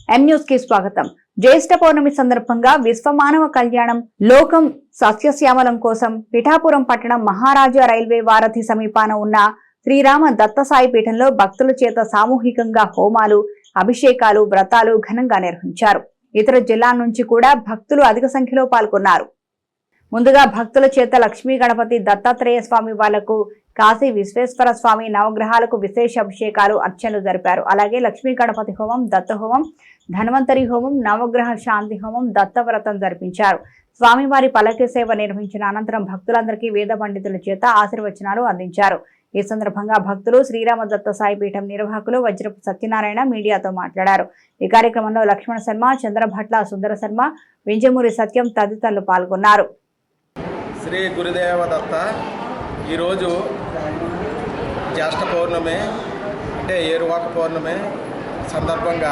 M news కి స్వాగతం. జ్యేష్ఠ పౌర్ణమి సందర్భంగా విశ్వమానవ కళ్యాణం లోకం సస్యశ్యామలం కోసం పిఠాపురం పట్టణం మహారాజా రైల్వే వారధి సమీపాన ఉన్న శ్రీరామ దత్తసాయి పీఠంలో భక్తుల చేత సామూహికంగా హోమాలు, అభిషేకాలు, వ్రతాలు ఘనంగా నిర్వహించారు. ఇతర జిల్లాల నుంచి కూడా భక్తులు అధిక సంఖ్యలో పాల్గొన్నారు. ముందుగా భక్తుల చేత లక్ష్మీ గణపతి దత్తాత్రేయ స్వామి వాళ్లకు, కాశీ విశ్వేశ్వర స్వామి నవగ్రహాలకు విశేష అభిషేకాలు, అర్చనలు జరిపారు. అలాగే లక్ష్మీ గణపతి హోమం, దత్త హోమం, ధన్వంతరి హోమం, నవగ్రహ శాంతి హోమం, దత్తవ్రతం జరిపించారు. స్వామివారి పల్లకి సేవ నిర్వహించిన అనంతరం భక్తులందరికీ వేద పండితుల చేత ఆశీర్వచనాలు అందించారు. ఈ సందర్భంగా భక్తులు, శ్రీరామ దత్త సాయి పీఠం నిర్వాహకులు వజ్రపు సత్యనారాయణ మీడియాతో మాట్లాడారు. ఈ కార్యక్రమంలో లక్ష్మణ శర్మ, చంద్రభట్ల సుందర శర్మ, వింజమూరి సత్యం తదితరులు పాల్గొన్నారు. శ్రీ గురుదేవ దత్త. ఈరోజు జ్యేష్ఠ పౌర్ణమి అంటే ఏరువాక పౌర్ణమి సందర్భంగా